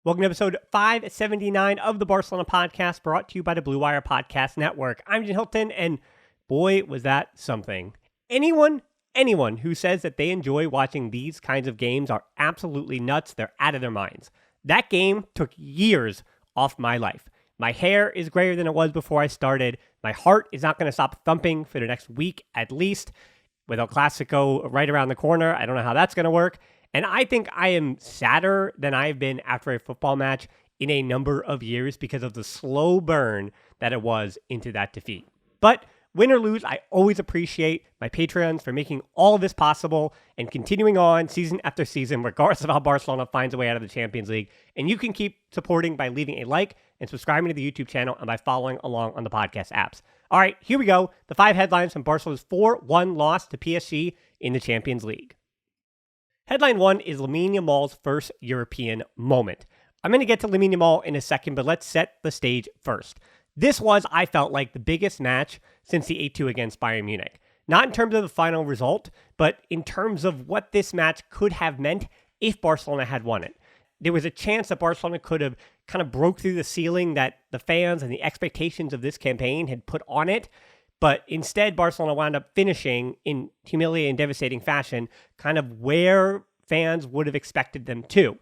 Welcome to episode 579 of the Barcelona podcast, brought to you by the Blue Wire Podcast Network. I'm Jen Hilton, and boy, was that something. Anyone who says that they enjoy watching these kinds of games are absolutely nuts. They're out of their minds. That game took years off my life. My hair is grayer than it was before I started. My heart is not going to stop thumping for the next week at least. With El Clasico right around the corner, I don't know how that's going to work. And I think I am sadder than I've been after a football match in a number of years because of the slow burn that it was into that defeat. But win or lose, I always appreciate my Patreons for making all of this possible and continuing on season after season, regardless of how Barcelona finds a way out of the Champions League. And you can keep supporting by leaving a like and subscribing to the YouTube channel and by following along on the podcast apps. All right, here we go. The 5 headlines from Barcelona's 4-1 loss to PSG in the Champions League. Headline 1 is Lamine Yamal's first European moment. I'm going to get to Lamine Yamal in a second, but let's set the stage first. This was, I felt like, the biggest match since the 8-2 against Bayern Munich. Not in terms of the final result, but in terms of what this match could have meant if Barcelona had won it. There was a chance that Barcelona could have kind of broke through the ceiling that the fans and the expectations of this campaign had put on it. But instead, Barcelona wound up finishing in humiliating and devastating fashion, kind of where fans would have expected them to.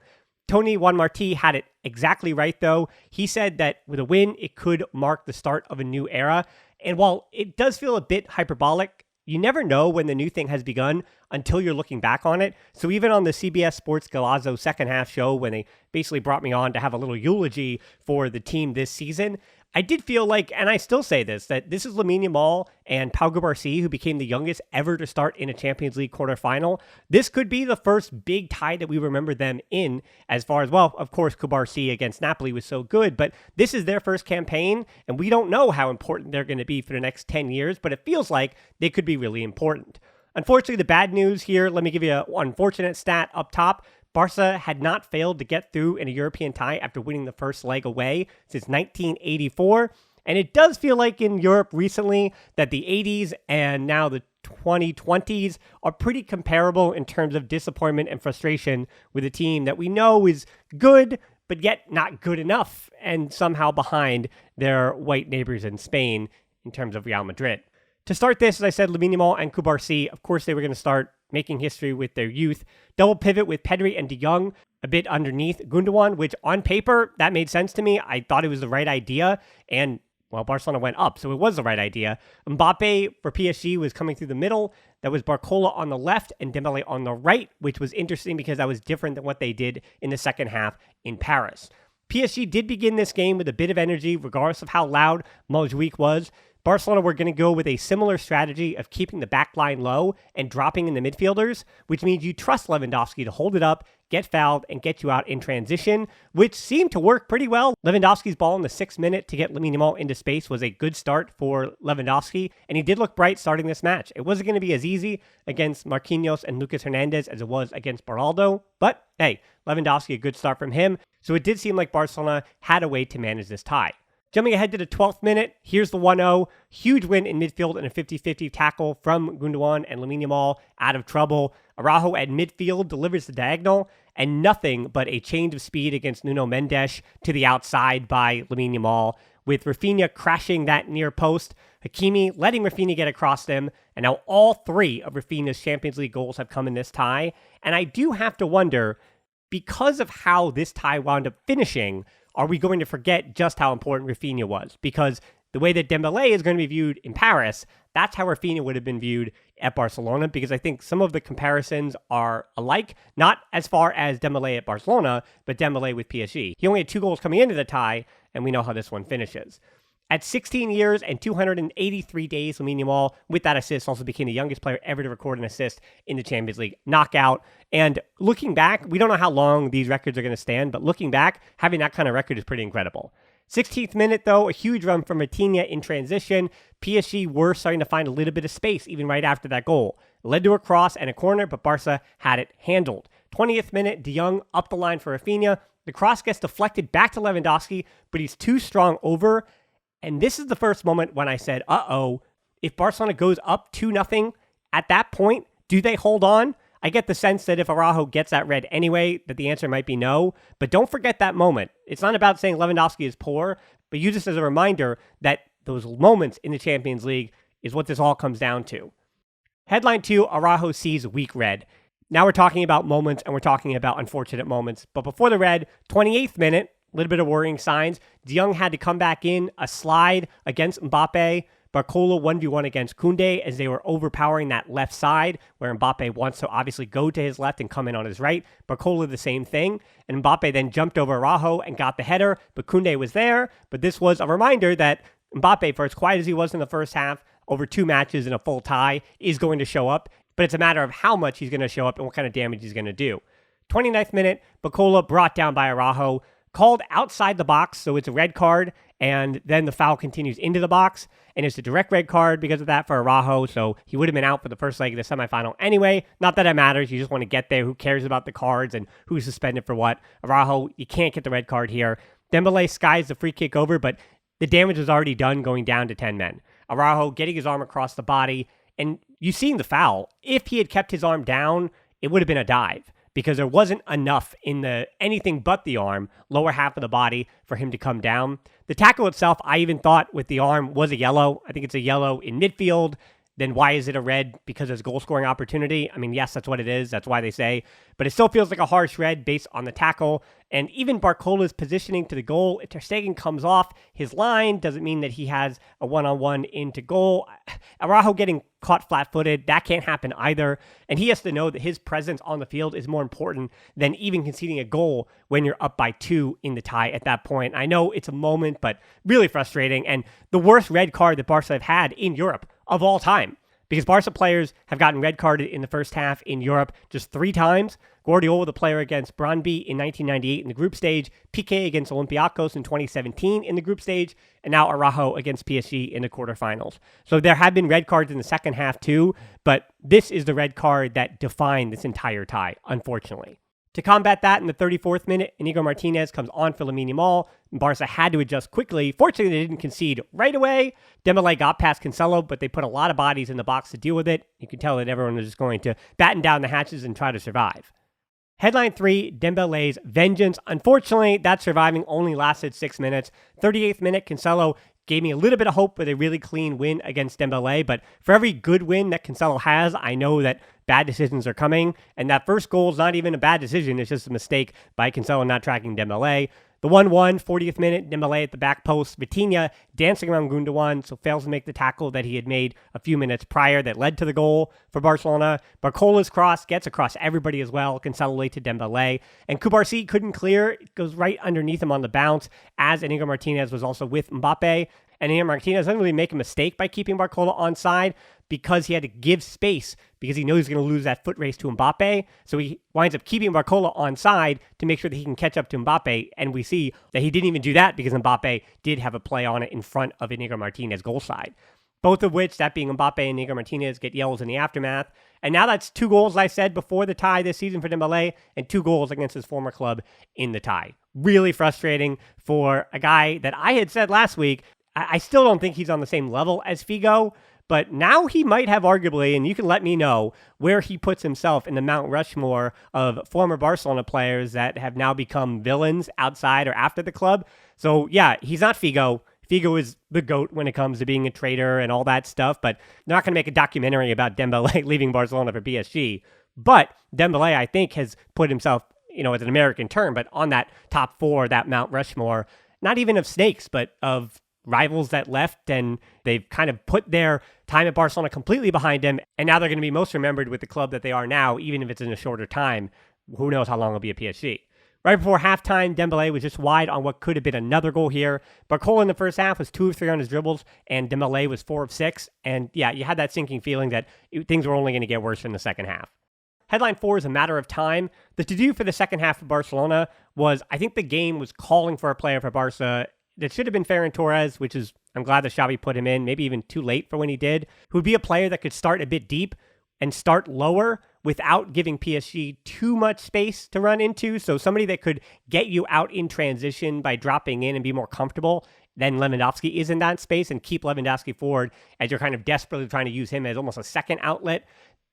Tony Juan Martí had it exactly right, though. He said that with a win, it could mark the start of a new era. And while it does feel a bit hyperbolic, you never know when the new thing has begun until you're looking back on it. So even on the CBS Sports Golazo second half show, when they basically brought me on to have a little eulogy for the team this season, I did feel like, and I still say this, that this is Lamine Yamal and Pau Cubarsí, who became the youngest ever to start in a Champions League quarterfinal. This could be the first big tie that we remember them in, as far as, well, of course, Cubarsí against Napoli was so good, but this is their first campaign, and we don't know how important they're going to be for the next 10 years, but it feels like they could be really important. Unfortunately, the bad news here, let me give you an unfortunate stat up top. Barca had not failed to get through in a European tie after winning the first leg away since 1984. And it does feel like in Europe recently that the 80s and now the 2020s are pretty comparable in terms of disappointment and frustration with a team that we know is good, but yet not good enough, and somehow behind their white neighbors in Spain in terms of Real Madrid. To start this, as I said, Lamine Yamal and Cubarsí, of course, they were going to start making history with their youth. Double pivot with Pedri and De Jong a bit underneath Gundogan, which on paper, that made sense to me. I thought it was the right idea. And, well, Barcelona went up, so it was the right idea. Mbappe for PSG was coming through the middle. That was Barcola on the left and Dembele on the right, which was interesting because that was different than what they did in the second half in Paris. PSG did begin this game with a bit of energy, regardless of how loud Montjuic was. Barcelona were going to go with a similar strategy of keeping the back line low and dropping in the midfielders, which means you trust Lewandowski to hold it up, get fouled, and get you out in transition, which seemed to work pretty well. Lewandowski's ball in the 6th minute to get Lamine Yamal into space was a good start for Lewandowski, and he did look bright starting this match. It wasn't going to be as easy against Marquinhos and Lucas Hernandez as it was against Beraldo, but hey, Lewandowski, a good start from him, so it did seem like Barcelona had a way to manage this tie. Jumping ahead to the 12th minute, here's the 1-0. Huge win in midfield and a 50-50 tackle from Gundogan and Lamine Yamal out of trouble. Araujo at midfield delivers the diagonal, and nothing but a change of speed against Nuno Mendes to the outside by Lamine Yamal, with Raphina crashing that near post, Hakimi letting Raphina get across them, and now all 3 of Raphina's Champions League goals have come in this tie. And I do have to wonder, because of how this tie wound up finishing, are we going to forget just how important Raphina was? Because the way that Dembele is going to be viewed in Paris, that's how Raphina would have been viewed at Barcelona, because I think some of the comparisons are alike, not as far as Dembele at Barcelona, but Dembele with PSG. He only had 2 goals coming into the tie, and we know how this one finishes. At 16 years and 283 days, Lamine Yamal, with that assist, also became the youngest player ever to record an assist in the Champions League knockout. And looking back, we don't know how long these records are going to stand, but looking back, having that kind of record is pretty incredible. 16th minute, though, a huge run from Raphina in transition. PSG were starting to find a little bit of space even right after that goal. It led to a cross and a corner, but Barca had it handled. 20th minute, De Jong up the line for Raphina. The cross gets deflected back to Lewandowski, but he's too strong over. And this is the first moment when I said, uh-oh, if Barcelona goes up 2-0 at that point, do they hold on? I get the sense that if Araujo gets that red anyway, that the answer might be no. But don't forget that moment. It's not about saying Lewandowski is poor, but use this as a reminder that those moments in the Champions League is what this all comes down to. Headline 2, Araujo sees weak red. Now we're talking about moments and we're talking about unfortunate moments. But before the red, 28th minute, a little bit of worrying signs. De Jong had to come back in, a slide against Mbappe. Barcola 1v1 against Koundé as they were overpowering that left side where Mbappe wants to obviously go to his left and come in on his right. Barcola the same thing. And Mbappe then jumped over Araujo and got the header, but Koundé was there. But this was a reminder that Mbappe, for as quiet as he was in the first half, over 2 matches in a full tie, is going to show up. But it's a matter of how much he's going to show up and what kind of damage he's going to do. 29th minute, Barcola brought down by Araujo, called outside the box, so it's a red card, and then the foul continues into the box, and it's a direct red card because of that for Araujo, so he would have been out for the first leg of the semifinal anyway. Not that it matters, you just want to get there. Who cares about the cards and who's suspended for what? Araujo, you can't get the red card here. Dembele skies the free kick over, but the damage was already done going down to 10 men. Araujo getting his arm across the body, and you seen the foul. If he had kept his arm down, it would have been a dive because there wasn't enough in the anything but the arm, lower half of the body, for him to come down. The tackle itself, I even thought with the arm was a yellow. I think it's a yellow in midfield. Then why is it a red? Because it's goal scoring opportunity. I mean, yes, that's what it is. That's why they say. But it still feels like a harsh red based on the tackle. And even Barcola's positioning to the goal, if Ter Stegen comes off his line, doesn't mean that he has a one-on-one into goal. Araujo getting caught flat-footed, that can't happen either. And he has to know that his presence on the field is more important than even conceding a goal when you're up by 2 in the tie at that point. I know it's a moment, but really frustrating. And the worst red card that Barca have had in Europe of all time. Because Barca players have gotten red carded in the first half in Europe just 3 times. Guardiola, the player against Brøndby in 1998 in the group stage, Piqué against Olympiacos in 2017 in the group stage, and now Araujo against PSG in the quarterfinals. So there have been red cards in the second half too, but this is the red card that defined this entire tie, unfortunately. To combat that, in the 34th minute, Inigo Martinez comes on for Lamine Yamal. Barca had to adjust quickly. Fortunately, they didn't concede right away. Dembele got past Cancelo, but they put a lot of bodies in the box to deal with it. You could tell that everyone was just going to batten down the hatches and try to survive. Headline 3, Dembele's vengeance. Unfortunately, that surviving only lasted 6 minutes. 38th minute, Cancelo gave me a little bit of hope with a really clean win against Dembele, but for every good win that Cancelo has, I know that bad decisions are coming, and that first goal is not even a bad decision, it's just a mistake by Cancelo not tracking Dembele. The 1-1, 40th minute, Dembele at the back post, Vitinha dancing around Gundogan, so fails to make the tackle that he had made a few minutes prior that led to the goal for Barcelona. Barcola's cross gets across everybody as well, Cancelo late to Dembele, and Cubarsí couldn't clear, it goes right underneath him on the bounce, as Inigo Martinez was also with Mbappe, and Inigo Martinez doesn't really make a mistake by keeping Barcola onside, because he had to give space because he knows he's going to lose that foot race to Mbappe. So he winds up keeping Barcola onside to make sure that he can catch up to Mbappe. And we see that he didn't even do that because Mbappe did have a play on it in front of Inigo Martinez goal side. Both of which, that being Mbappe and Inigo Martinez, get yells in the aftermath. And now that's 2 goals, I said, before the tie this season for Dembele, and 2 goals against his former club in the tie. Really frustrating for a guy that I had said last week, I still don't think he's on the same level as Figo, but now he might have arguably, and you can let me know, where he puts himself in the Mount Rushmore of former Barcelona players that have now become villains outside or after the club. So yeah, he's not Figo. Figo is the GOAT when it comes to being a traitor and all that stuff, but they're not going to make a documentary about Dembele leaving Barcelona for PSG. But Dembele, I think, has put himself, as an American term, but on that top 4, that Mount Rushmore, not even of snakes, but of rivals that left, and they've kind of put their time at Barcelona completely behind him, and now they're going to be most remembered with the club that they are now, even if it's in a shorter time. Who knows how long it'll be at PSG. Right before halftime, Dembele was just wide on what could have been another goal here. Barcola in the first half was 2 of 3 on his dribbles, and Dembele was 4 of 6, and yeah, you had that sinking feeling that things were only going to get worse in the second half. Headline 4 is a matter of time. The to-do for the second half of Barcelona was, I think the game was calling for a player for Barca that should have been Ferran Torres, which is, I'm glad that Xavi put him in, maybe even too late for when he did, who would be a player that could start a bit deep and start lower without giving PSG too much space to run into. So somebody that could get you out in transition by dropping in and be more comfortable than Lewandowski is in that space, and keep Lewandowski forward as you're kind of desperately trying to use him as almost a second outlet.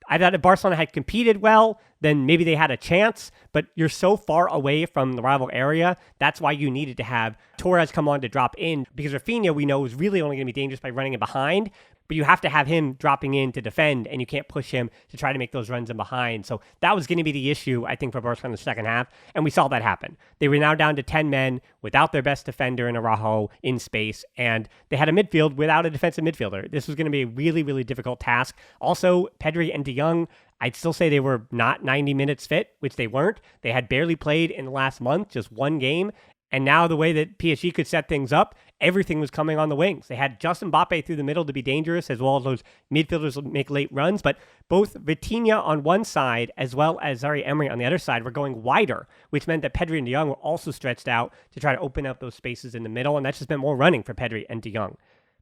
I thought if Barcelona had competed well, then maybe they had a chance, but you're so far away from the rival area. That's why you needed to have Torres come on to drop in, because Raphina, we know, is really only going to be dangerous by running in behind, but you have to have him dropping in to defend, and you can't push him to try to make those runs in behind. So that was going to be the issue, I think, for Barcelona in the second half, and we saw that happen. They were now down to 10 men without their best defender in Araujo in space, and they had a midfield without a defensive midfielder. This was going to be a really, really difficult task. Also, Pedri and De Jong, I'd still say they were not 90 minutes fit, which they weren't. They had barely played in the last month, just one game. And now the way that PSG could set things up, everything was coming on the wings. They had just Mbappe through the middle to be dangerous, as well as those midfielders would make late runs. But both Vitinha on one side, as well as Zaire Emery on the other side, were going wider, which meant that Pedri and De Jong were also stretched out to try to open up those spaces in the middle. And that just meant more running for Pedri and De Jong.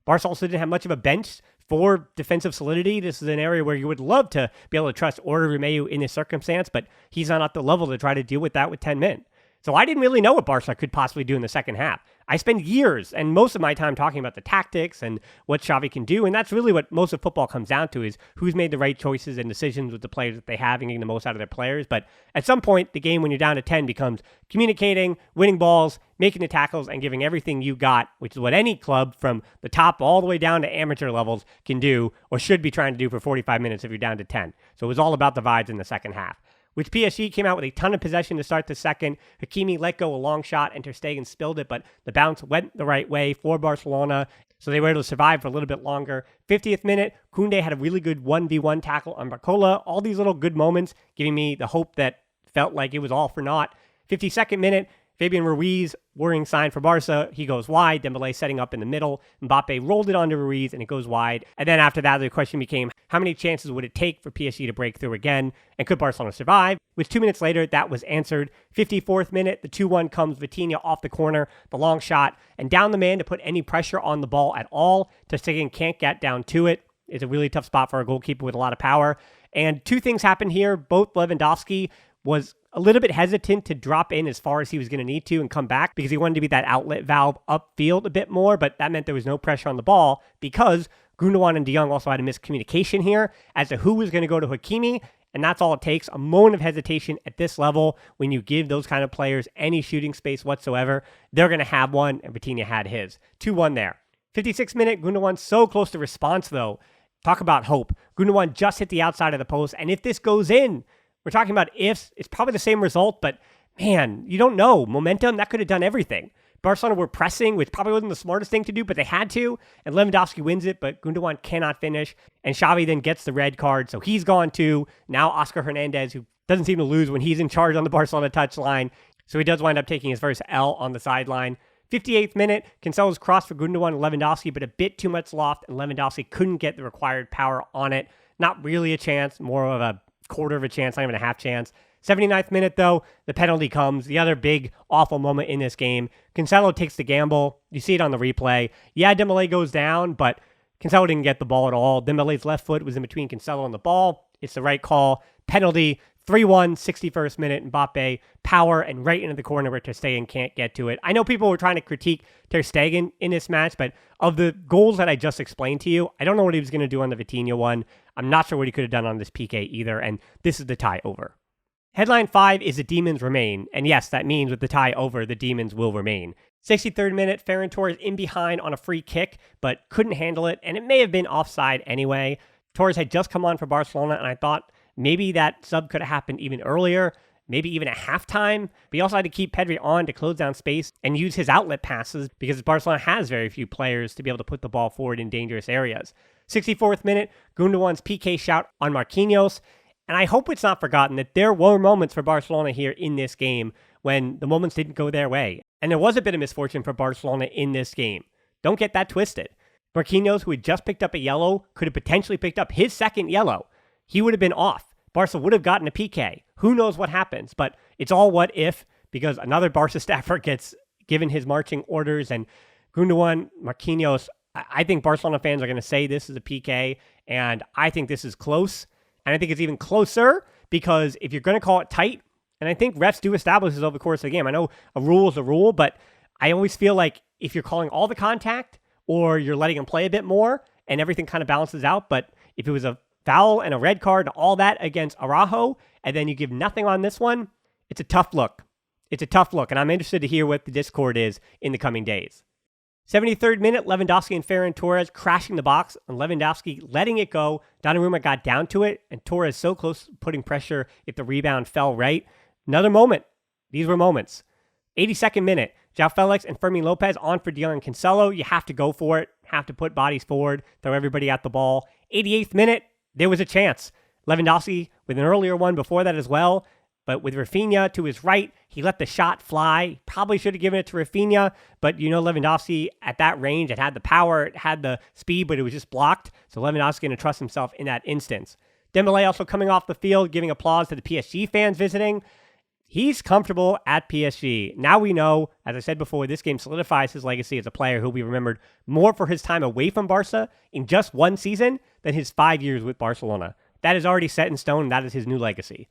Barca also didn't have much of a bench for defensive solidity. This is an area where you would love to be able to trust Order Romeu in this circumstance, but he's not at the level to try to deal with that with 10 men. So I didn't really know what Barca could possibly do in the second half. I spend years and most of my time talking about the tactics and what Xavi can do, and that's really what most of football comes down to, is who's made the right choices and decisions with the players that they have and getting the most out of their players. But at some point, the game when you're down to 10 becomes communicating, winning balls, making the tackles, and giving everything you got, which is what any club from the top all the way down to amateur levels can do, or should be trying to do for 45 minutes if you're down to 10. So it was all about the vibes in the second half, which PSG came out with a ton of possession to start the second. Hakimi let go a long shot and Ter Stegen spilled it, but the bounce went the right way for Barcelona, so they were able to survive for a little bit longer. 50th minute, Koundé had a really good 1v1 tackle on Barcola. All these little good moments giving me the hope that felt like it was all for naught. 52nd minute, Fabian Ruiz, worrying sign for Barca. He goes wide. Dembele setting up in the middle. Mbappe rolled it onto Ruiz, and it goes wide. And then after that, the question became, how many chances would it take for PSG to break through again? And could Barcelona survive? Which 2 minutes later, that was answered. 54th minute, the 2-1 comes. Vitinha off the corner, the long shot, and down the man to put any pressure on the ball at all. Ter Stegen can't get down to it. It's a really tough spot for a goalkeeper with a lot of power. And two things happened here. Both Lewandowski was a little bit hesitant to drop in as far as he was going to need to and come back, because he wanted to be that outlet valve upfield a bit more, but that meant there was no pressure on the ball because Gundogan and De Jong also had a miscommunication here as to who was going to go to Hakimi, and that's all it takes. A moment of hesitation at this level, when you give those kind of players any shooting space whatsoever, they're going to have one, and Vitinha had his. 2-1 there. 56th minute, Gundogan so close to response though. Talk about hope. Gundogan just hit the outside of the post, and if this goes in, we're talking about ifs. It's probably the same result, but man, you don't know. Momentum, that could have done everything. Barcelona were pressing, which probably wasn't the smartest thing to do, but they had to, and Lewandowski wins it, but Gundogan cannot finish, and Xavi then gets the red card, so he's gone too. Now Oscar Hernandez, who doesn't seem to lose when he's in charge on the Barcelona touchline, so he does wind up taking his first L on the sideline. 58th minute, Cancelo's cross for Gundogan and Lewandowski, but a bit too much loft, and Lewandowski couldn't get the required power on it. Not really a chance, more of a quarter of a chance, not even a half chance. 79th minute, though, the penalty comes. The other big, awful moment in this game. Cancelo takes the gamble. You see it on the replay. Yeah, Dembele goes down, but Cancelo didn't get the ball at all. Dembele's left foot was in between Cancelo and the ball. It's the right call. Penalty. 3-1, 61st minute, Mbappe, power, and right into the corner where Ter Stegen can't get to it. I know people were trying to critique Ter Stegen in this match, but of the goals that I just explained to you, I don't know what he was going to do on the Vitinha one. I'm not sure what he could have done on this PK either, and this is the tie over. Headline 5 is the Demons remain, and yes, that means with the tie over, the Demons will remain. 63rd minute, Ferran Torres in behind on a free kick, but couldn't handle it, and it may have been offside anyway. Torres had just come on for Barcelona, and I thought maybe that sub could have happened even earlier, maybe even at halftime. But he also had to keep Pedri on to close down space and use his outlet passes because Barcelona has very few players to be able to put the ball forward in dangerous areas. 64th minute, Gundogan's PK shout on Marquinhos. And I hope it's not forgotten that there were moments for Barcelona here in this game when the moments didn't go their way. And there was a bit of misfortune for Barcelona in this game. Don't get that twisted. Marquinhos, who had just picked up a yellow, could have potentially picked up his second yellow. He would have been off. Barca would have gotten a PK. Who knows what happens, but it's all what if, because another Barca staffer gets given his marching orders, and Gundogan, Marquinhos, I think Barcelona fans are going to say this is a PK, and I think this is close, and I think it's even closer, because if you're going to call it tight, and I think refs do establish this over the course of the game. I know a rule is a rule, but I always feel like if you're calling all the contact, or you're letting them play a bit more, and everything kind of balances out, but if it was a foul and a red card and all that against Araujo, and then you give nothing on this one. It's a tough look. It's a tough look, and I'm interested to hear what the discord is in the coming days. 73rd minute, Lewandowski and Ferran Torres crashing the box, and Lewandowski letting it go. Donnarumma got down to it, and Torres so close to putting pressure if the rebound fell right. Another moment. These were moments. 82nd minute, João Felix and Fermin Lopez on for De Jong and Cancelo. You have to go for it, have to put bodies forward, throw everybody at the ball. 88th minute, there was a chance. Lewandowski with an earlier one before that as well. But with Raphina to his right, he let the shot fly. Probably should have given it to Raphina, but Lewandowski at that range, it had the power, it had the speed, but it was just blocked. So Lewandowski going to trust himself in that instance. Dembele also coming off the field, giving applause to the PSG fans visiting. He's comfortable at PSG. Now we know, as I said before, this game solidifies his legacy as a player who will be remembered more for his time away from Barca in just one season than his 5 years with Barcelona. That is already set in stone, and that is his new legacy.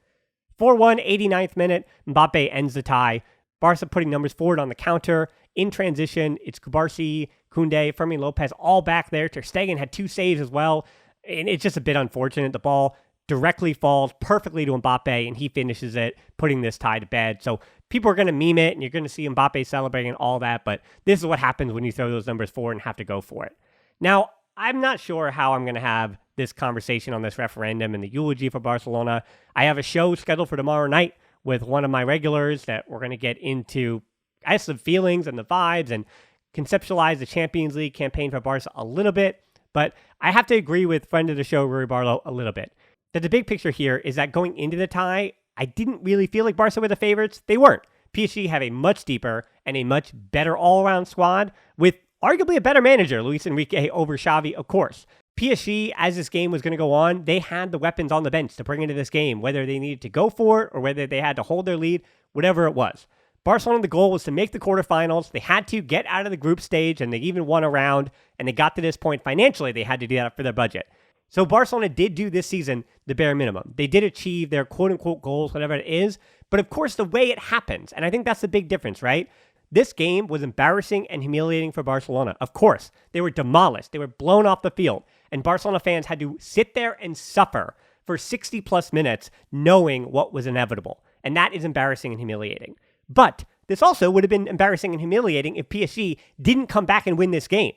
4-1, 89th minute, Mbappe ends the tie. Barca putting numbers forward on the counter. In transition, it's Kubarsi, Koundé, Fermin Lopez all back there. Ter Stegen had 2 saves as well. And it's just a bit unfortunate. The ball directly falls perfectly to Mbappe, and he finishes it, putting this tie to bed. So people are going to meme it, and you're going to see Mbappe celebrating and all that. But this is what happens when you throw those numbers forward and have to go for it. Now, I'm not sure how I'm going to have this conversation on this referendum and the eulogy for Barcelona. I have a show scheduled for tomorrow night with one of my regulars that we're going to get into, I guess, the feelings and the vibes and conceptualize the Champions League campaign for Barca a little bit. But I have to agree with friend of the show, Rory Barlow, a little bit. That the big picture here is that going into the tie, I didn't really feel like Barca were the favorites. They weren't. PSG have a much deeper and a much better all-around squad with arguably a better manager, Luis Enrique over Xavi, of course. PSG, as this game was going to go on, they had the weapons on the bench to bring into this game, whether they needed to go for it or whether they had to hold their lead, whatever it was. Barcelona, the goal was to make the quarterfinals. They had to get out of the group stage, and they even won a round, and they got to this point financially. They had to do that for their budget. So Barcelona did do this season the bare minimum. They did achieve their quote-unquote goals, whatever it is, but of course the way it happens, and I think that's the big difference, right? This game was embarrassing and humiliating for Barcelona. Of course, they were demolished. They were blown off the field. And Barcelona fans had to sit there and suffer for 60-plus minutes knowing what was inevitable. And that is embarrassing and humiliating. But this also would have been embarrassing and humiliating if PSG didn't come back and win this game.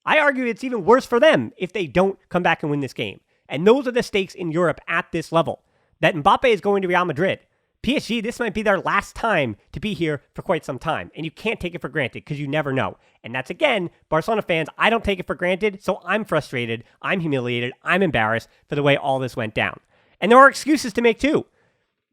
I argue it's even worse for them if they don't come back and win this game. And those are the stakes in Europe at this level. That Mbappe is going to Real Madrid. PSG, this might be their last time to be here for quite some time, and you can't take it for granted because you never know. And that's, again, Barcelona fans, I don't take it for granted, so I'm frustrated, I'm humiliated, I'm embarrassed for the way all this went down. And there are excuses to make, too.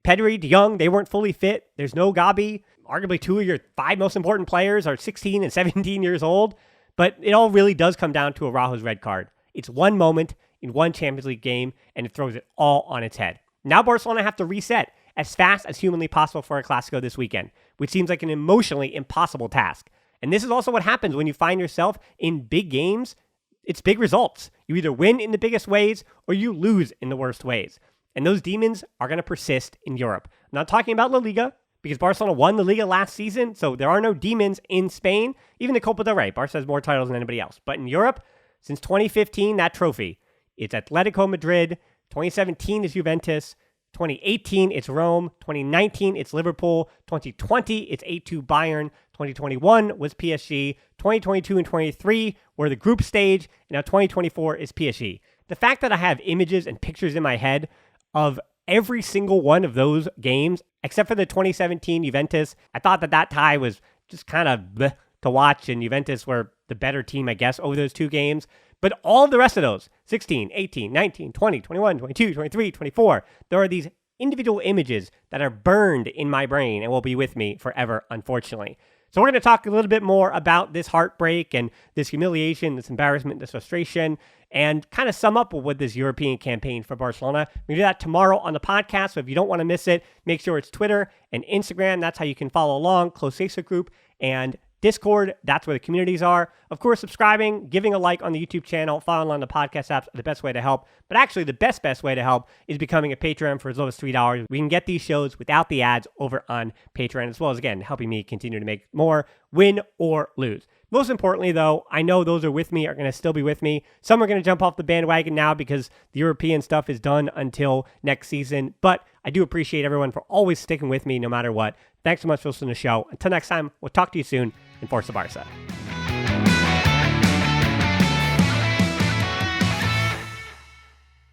Pedri, De Jong, they weren't fully fit. There's no Gabi. Arguably 2 of your 5 most important players are 16 and 17 years old. But it all really does come down to Araujo's red card. It's one moment in one Champions League game, and it throws it all on its head. Now Barcelona have to reset as fast as humanly possible for a Clásico this weekend, which seems like an emotionally impossible task. And this is also what happens when you find yourself in big games. It's big results. You either win in the biggest ways or you lose in the worst ways. And those demons are going to persist in Europe. I'm not talking about La Liga, because Barcelona won the Liga last season, so there are no demons in Spain. Even the Copa del Rey, Barca has more titles than anybody else. But in Europe, since 2015, that trophy, it's Atletico Madrid. 2017 is Juventus. 2018, it's Rome. 2019, it's Liverpool. 2020, it's 8-2 Bayern. 2021 was PSG. 2022 and 23 were the group stage. And now 2024 is PSG. The fact that I have images and pictures in my head of every single one of those games, except for the 2017 Juventus, I thought that tie was just kind of bleh to watch, and Juventus were the better team, I guess, over those 2 games. But all the rest of those, 16, 18, 19, 20, 21, 22, 23, 24, there are these individual images that are burned in my brain and will be with me forever, unfortunately. So we're going to talk a little bit more about this heartbreak and this humiliation, this embarrassment, this frustration, and kind of sum up with this European campaign for Barcelona. We're going to do that tomorrow on the podcast, so if you don't want to miss it, make sure it's Twitter and Instagram. That's how you can follow along. Close Facebook group and Discord, that's where the communities are. Of course, subscribing, giving a like on the YouTube channel, following on the podcast apps are the best way to help. But actually, the best way to help is becoming a Patreon for as low as $3. We can get these shows without the ads over on Patreon, as well as, again, helping me continue to make more, win or lose. Most importantly, though, I know those are with me are going to still be with me. Some are going to jump off the bandwagon now because the European stuff is done until next season. But I do appreciate everyone for always sticking with me no matter what. Thanks so much for listening to the show. Until next time, we'll talk to you soon, and Forza Barça.